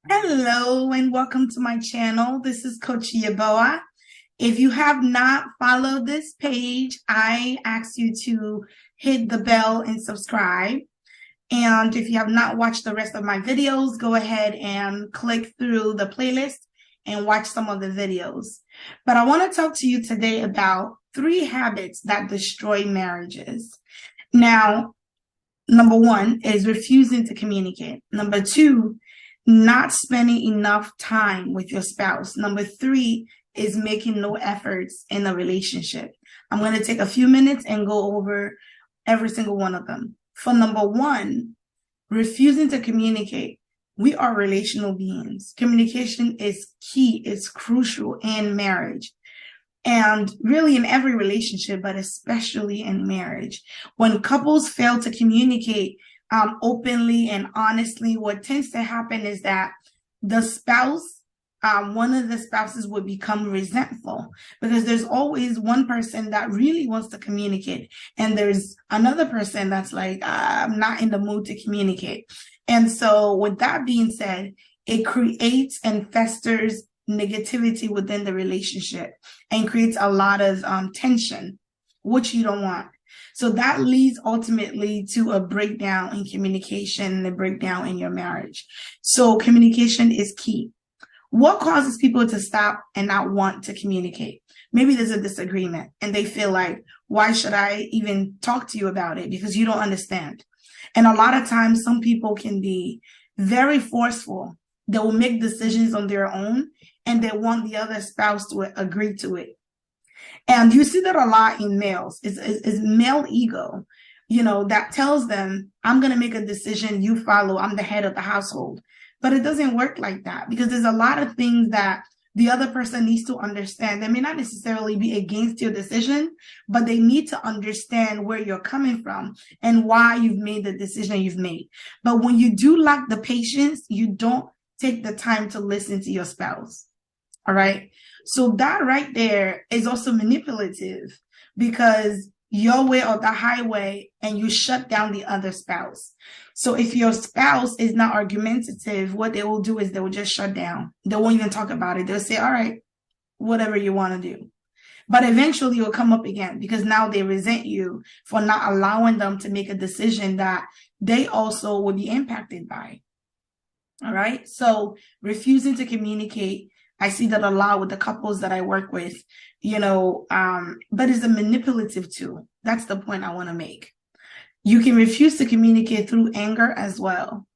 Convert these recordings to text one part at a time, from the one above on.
Hello and welcome to my channel. This is Coach Yaboa. If you have not followed this page, I ask you to hit the bell and subscribe. And if you have not watched the rest of my videos, go ahead and click through the playlist and watch some of the videos. But I want to talk to you today about 3 habits that destroy marriages. Now, number 1 is refusing to communicate. Number 2, not spending enough time with your spouse. Number 3 is making no efforts in a relationship. I'm going to take a few minutes and go over every single one of them. For number 1, refusing to communicate. We are relational beings. Communication is key, it's crucial in marriage. And really in every relationship, but especially in marriage. When couples fail to communicate openly and honestly, what tends to happen is that the spouse, one of the spouses would become resentful because there's always one person that really wants to communicate. And there's another person that's like, I'm not in the mood to communicate. And so with that being said, it creates and festers negativity within the relationship and creates a lot of tension, which you don't want. So that leads ultimately to a breakdown in communication and a breakdown in your marriage. So communication is key. What causes people to stop and not want to communicate? Maybe there's a disagreement and they feel like, why should I even talk to you about it? Because you don't understand. And a lot of times some people can be very forceful. They will make decisions on their own and they want the other spouse to agree to it. And you see that a lot in males. It's male ego, that tells them, I'm going to make a decision, you follow, I'm the head of the household. But it doesn't work like that because there's a lot of things that the other person needs to understand. They may not necessarily be against your decision, but they need to understand where you're coming from and why you've made the decision you've made. But when you do lack the patience, you don't take the time to listen to your spouse. All right. So that right there is also manipulative because your way or the highway and you shut down the other spouse. So if your spouse is not argumentative, what they will do is they will just shut down. They won't even talk about it. They'll say, all right, whatever you want to do. But eventually it will come up again because now they resent you for not allowing them to make a decision that they also will be impacted by. All right. So refusing to communicate, I see that a lot with the couples that I work with, but it's a manipulative tool. That's the point I want to make. You can refuse to communicate through anger as well.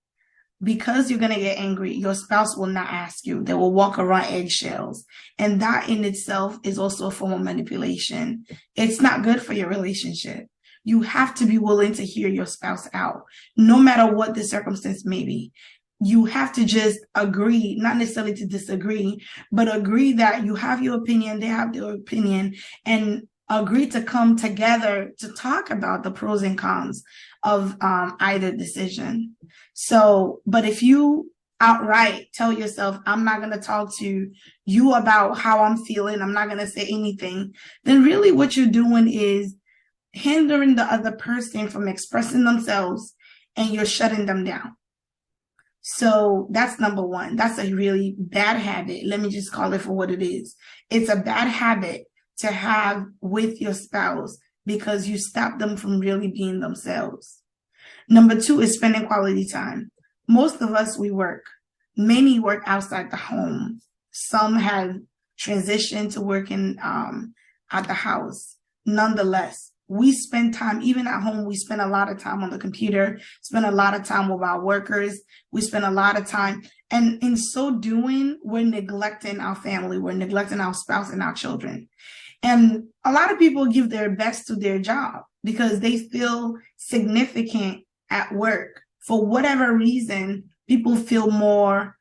Because you're going to get angry, your spouse will not ask you. They will walk around eggshells. And that in itself is also a form of manipulation. It's not good for your relationship. You have to be willing to hear your spouse out, no matter what the circumstance may be. You have to just agree, not necessarily to disagree, but agree that you have your opinion, they have their opinion, and agree to come together to talk about the pros and cons of either decision. So, but if you outright tell yourself, I'm not going to talk to you about how I'm feeling, I'm not going to say anything, then really what you're doing is hindering the other person from expressing themselves and you're shutting them down. So that's number 1. That's a really bad habit. Let me just call it for what it is. It's a bad habit to have with your spouse because you stop them from really being themselves. Number 2 is spending quality time. Most of us, we work. Many work outside the home. Some have transitioned to working at the house. Nonetheless, we spend time, even at home, we spend a lot of time on the computer, spend a lot of time with our workers. We spend a lot of time. And in so doing, we're neglecting our family. We're neglecting our spouse and our children. And a lot of people give their best to their job because they feel significant at work. For whatever reason, people feel more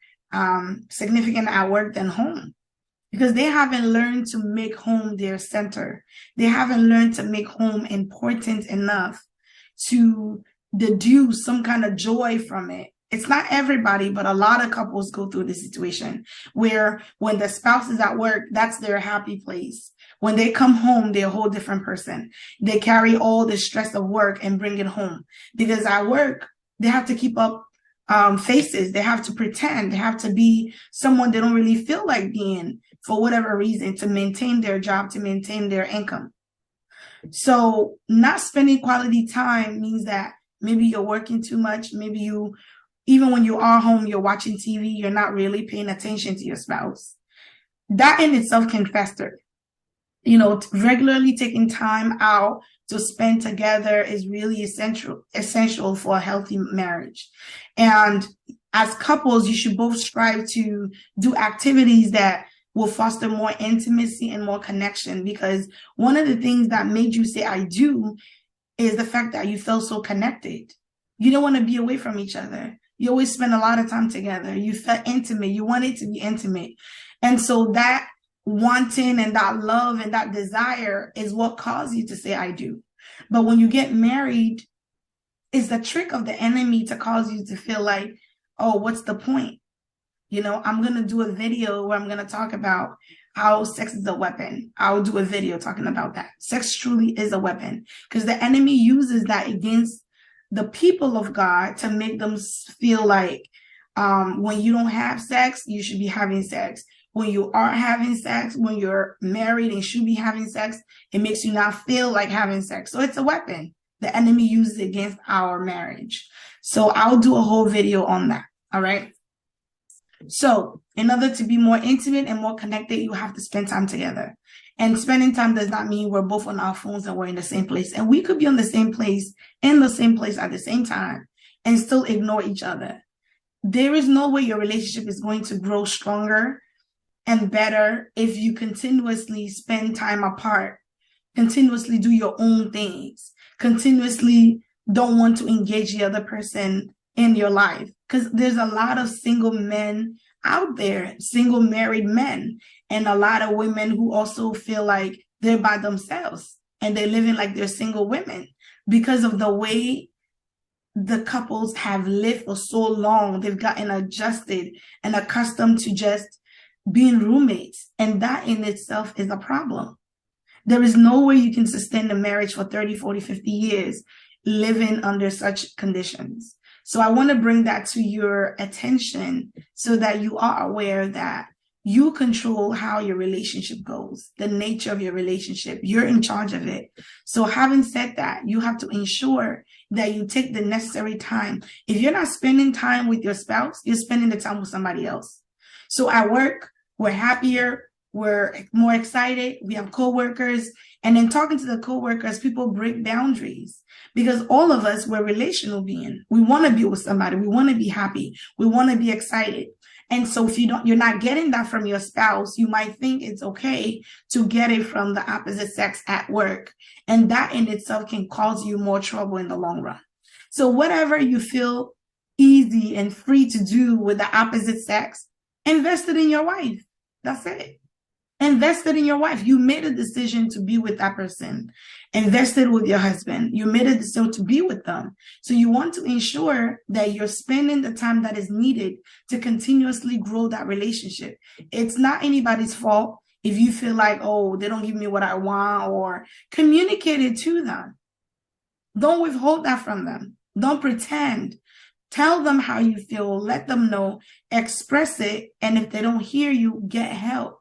significant at work than home. Because they haven't learned to make home their center. They haven't learned to make home important enough to deduce some kind of joy from it. It's not everybody, but a lot of couples go through this situation where when the spouse is at work, that's their happy place. When they come home, they're a whole different person. They carry all the stress of work and bring it home because at work, they have to keep up faces. They have to pretend. They have to be someone they don't really feel like being for whatever reason to maintain their job, to maintain their income. So not spending quality time means that maybe you're working too much. Maybe you, even when you are home, you're watching TV, you're not really paying attention to your spouse. That in itself can fester. You know, regularly taking time out to spend together is really essential for a healthy marriage. And as couples, you should both strive to do activities that will foster more intimacy and more connection, because one of the things that made you say I do is the fact that you felt so connected. You don't want to be away from each other. You always spend a lot of time together. You felt intimate. You wanted to be intimate. And so that wanting and that love and that desire is what caused you to say I do. But when you get married, it's the trick of the enemy to cause you to feel like, oh, what's the point? You know, I'm going to do a video where I'm going to talk about how sex is a weapon. I'll do a video talking about that. Sex truly is a weapon, because the enemy uses that against the people of God to make them feel like when you don't have sex, you should be having sex. When you are having sex, when you're married and should be having sex, it makes you not feel like having sex. So it's a weapon the enemy uses against our marriage. So I'll do a whole video on that. All right. So in order to be more intimate and more connected, you have to spend time together. And spending time does not mean we're both on our phones and we're in the same place. And we could be on the same place, in the same place at the same time, and still ignore each other. There is no way your relationship is going to grow stronger and better if you continuously spend time apart, continuously do your own things, continuously don't want to engage the other person in your life. Because there's a lot of single men out there, single married men, and a lot of women who also feel like they're by themselves and they're living like they're single women because of the way the couples have lived for so long. They've gotten adjusted and accustomed to just being roommates. And that in itself is a problem. There is no way you can sustain a marriage for 30, 40, 50 years living under such conditions. So I want to bring that to your attention so that you are aware that you control how your relationship goes, the nature of your relationship. You're in charge of it. So having said that, you have to ensure that you take the necessary time. If you're not spending time with your spouse, you're spending the time with somebody else. So at work, we're happier, we're more excited, we have coworkers, and then talking to the coworkers, people break boundaries because all of us, we're relational beings. We want to be with somebody, we want to be happy, we want to be excited. And so if you're not getting that from your spouse, you might think it's okay to get it from the opposite sex at work. And that in itself can cause you more trouble in the long run. So whatever you feel easy and free to do with the opposite sex, invest it in your wife. That's it. Invested in your wife. You made a decision to be with that person. Invested with your husband. You made a decision to be with them. So you want to ensure that you're spending the time that is needed to continuously grow that relationship. It's not anybody's fault if you feel like, oh, they don't give me what I want, or communicate it to them. Don't withhold that from them. Don't pretend. Tell them how you feel. Let them know. Express it. And if they don't hear you, get help.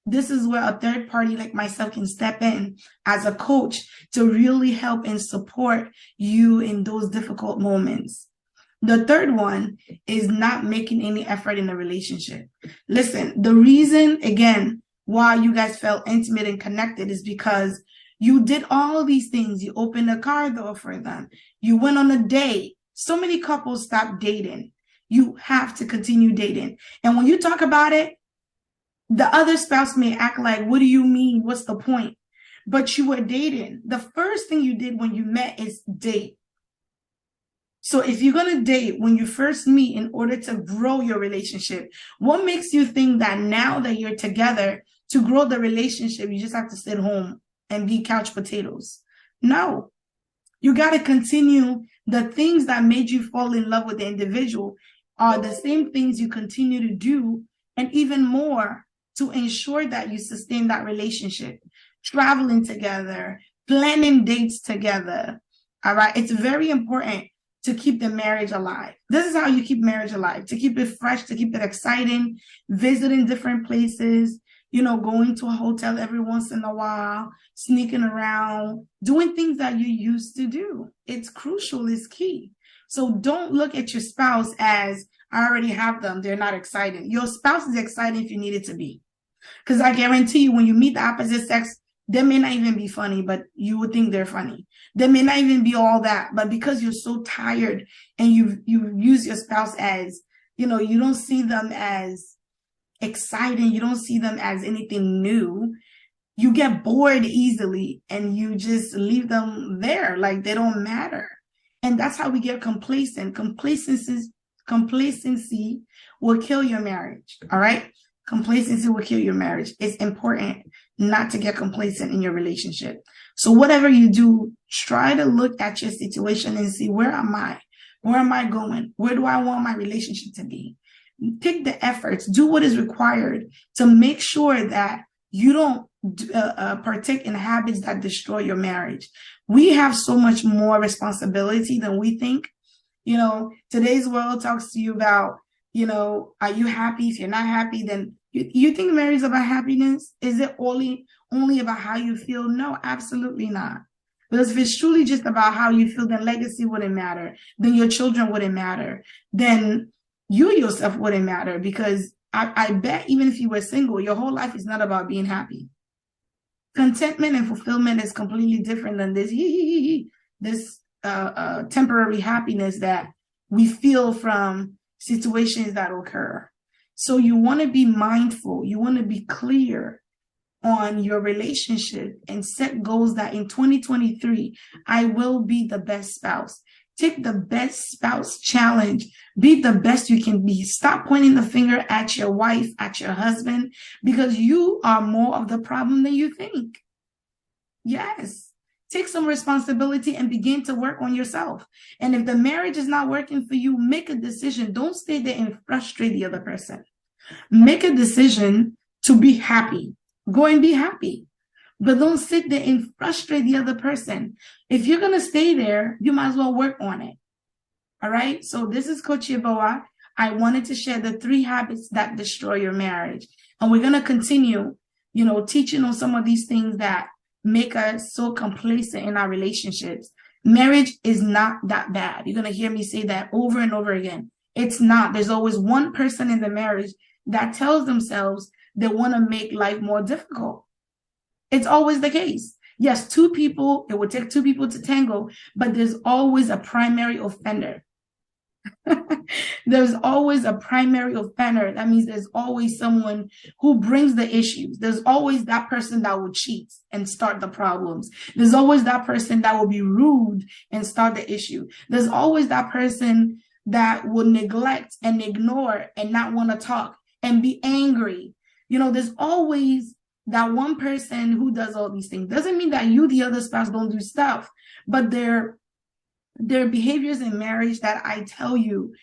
This is where a third party like myself can step in as a coach to really help and support you in those difficult moments. The third one is not making any effort in a relationship. Listen, the reason, again, why you guys felt intimate and connected is because you did all these things. You opened a car door for them. You went on a date. So many couples stop dating. You have to continue dating. And when you talk about it, the other spouse may act like, what do you mean? What's the point? But you were dating. The first thing you did when you met is date. So if you're going to date when you first meet in order to grow your relationship, what makes you think that now that you're together to grow the relationship, you just have to sit home and be couch potatoes? No, you got to continue. The things that made you fall in love with the individual are the same things you continue to do, and even more, to ensure that you sustain that relationship. Traveling together, planning dates together. All right. It's very important to keep the marriage alive. This is how you keep marriage alive, to keep it fresh, to keep it exciting, visiting different places, going to a hotel every once in a while, sneaking around, doing things that you used to do. It's crucial, it's key. So don't look at your spouse as, I already have them, they're not exciting. Your spouse is exciting if you need it to be. Because I guarantee you, when you meet the opposite sex, they may not even be funny, but you would think they're funny. They may not even be all that, but because you're so tired and you use your spouse as, you don't see them as exciting, you don't see them as anything new, you get bored easily and you just leave them there like they don't matter. And that's how we get complacent. Complacency will kill your marriage. All right. Complacency will kill your marriage. It's important not to get complacent in your relationship. So whatever you do, try to look at your situation and see, where am I? Where am I going? Where do I want my relationship to be? Take the efforts, do what is required to make sure that you don't partake in habits that destroy your marriage. We have so much more responsibility than we think. Today's world talks to you about, are you happy? If you're not happy, then you think marriage is about happiness? Is it only about how you feel? No, absolutely not. Because if it's truly just about how you feel, then legacy wouldn't matter. Then your children wouldn't matter. Then you yourself wouldn't matter, because I bet even if you were single, your whole life is not about being happy. Contentment and fulfillment is completely different than this temporary happiness that we feel from situations that occur. So you want to be mindful. You want to be clear on your relationship and set goals that in 2023, I will be the best spouse. Take the best spouse challenge. Be the best you can be. Stop pointing the finger at your wife, at your husband, because you are more of the problem than you think. Yes. Take some responsibility and begin to work on yourself. And if the marriage is not working for you, make a decision. Don't stay there and frustrate the other person. Make a decision to be happy. Go and be happy. But don't sit there and frustrate the other person. If you're going to stay there, you might as well work on it. All right. So this is Coach Yeboah. I wanted to share the 3 habits that destroy your marriage. And we're going to continue, teaching on some of these things that make us so complacent in our relationships. Marriage is not that bad. You're going to hear me say that over and over again. It's not. There's always one person in the marriage that tells themselves they want to make life more difficult. It's always the case. Yes, 2 people, it would take 2 people to tango, but there's always a primary offender. There's always a primary offender. That means there's always someone who brings the issues. There's always that person that will cheat and start the problems. There's always that person that will be rude and start the issue. There's always that person that will neglect and ignore and not want to talk and be angry. There's always that one person who does all these things. Doesn't mean that you, the other spouse, don't do stuff, but there are behaviors in marriage that I tell you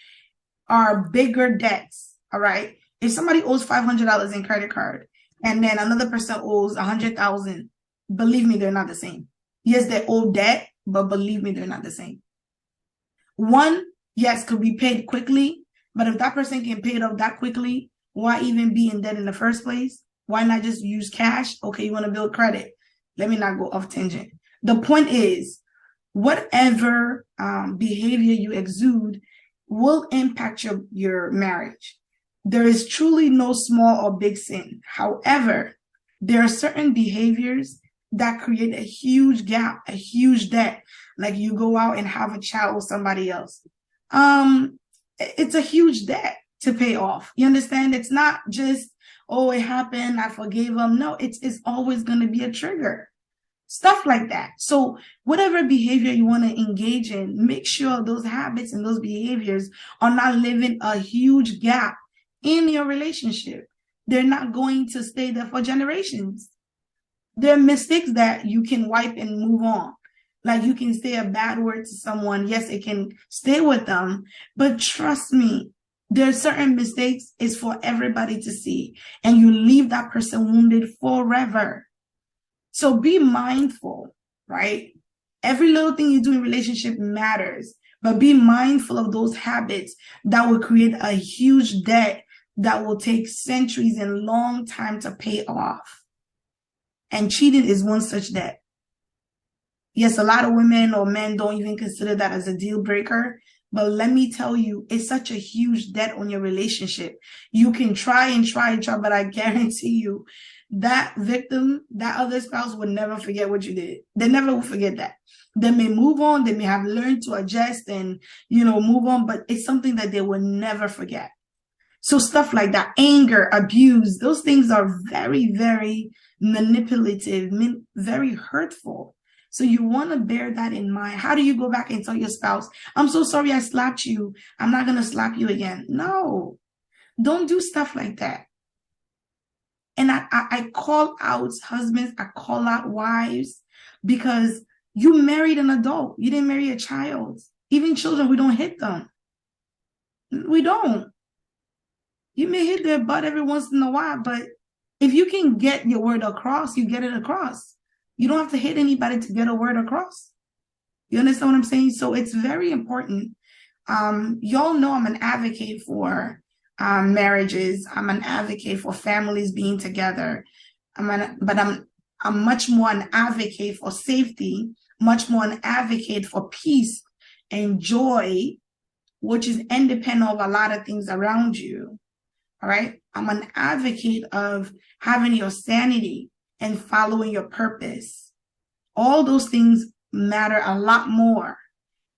are bigger debts. All right. If somebody owes $500 in credit card and then another person owes $100,000, believe me, they're not the same. Yes, they owe debt, but believe me, they're not the same. One, yes, could be paid quickly, but if that person can pay it off that quickly, why even be in debt in the first place? Why not just use cash? Okay, you want to build credit. Let me not go off tangent. The point is, whatever behavior you exude will impact your marriage. There is truly no small or big sin. However, there are certain behaviors that create a huge gap, a huge debt. Like you go out and have a child with somebody else. It's a huge debt to pay off. You understand? It's not just, oh, it happened, I forgave him. No, it's always going to be a trigger. Stuff like that. So whatever behavior you want to engage in, make sure those habits and those behaviors are not leaving a huge gap in your relationship. They're not going to stay there for generations. There are mistakes that you can wipe and move on. Like you can say a bad word to someone. Yes, it can stay with them. But trust me, there are certain mistakes is for everybody to see. And you leave that person wounded forever. So be mindful, right? Every little thing you do in relationship matters. But be mindful of those habits that will create a huge debt that will take centuries and long time to pay off. And cheating is one such debt. Yes, a lot of women or men don't even consider that as a deal breaker. But let me tell you, it's such a huge debt on your relationship. You can try and try and try, but I guarantee you that victim, that other spouse will never forget what you did. They never will forget that. They may move on. They may have learned to adjust and, move on, but it's something that they will never forget. So stuff like that, anger, abuse, those things are very, very manipulative, very hurtful. So you want to bear that in mind. How do you go back and tell your spouse, I'm so sorry I slapped you. I'm not going to slap you again. No, don't do stuff like that. And I call out husbands, I call out wives, because you married an adult. You didn't marry a child. Even children, we don't hit them. We don't. You may hit their butt every once in a while, but if you can get your word across, you get it across. You don't have to hit anybody to get a word across. You understand what I'm saying? So it's very important. Y'all know I'm an advocate for marriages. I'm an advocate for families being together. But I'm much more an advocate for safety, much more an advocate for peace and joy, which is independent of a lot of things around you. All right. I'm an advocate of having your sanity and following your purpose. All those things matter a lot more,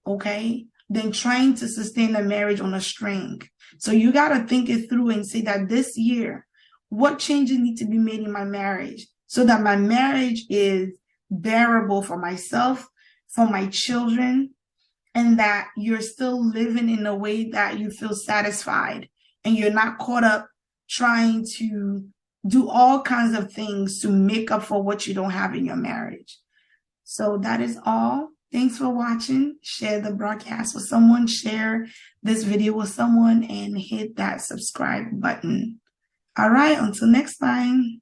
okay, than trying to sustain a marriage on a string. So you got to think it through and say that this year, what changes need to be made in my marriage so that my marriage is bearable for myself, for my children, and that you're still living in a way that you feel satisfied and you're not caught up trying to do all kinds of things to make up for what you don't have in your marriage. So that is all. Thanks for watching. Share the broadcast with someone, share this video with someone, and hit that subscribe button. All right, until next time.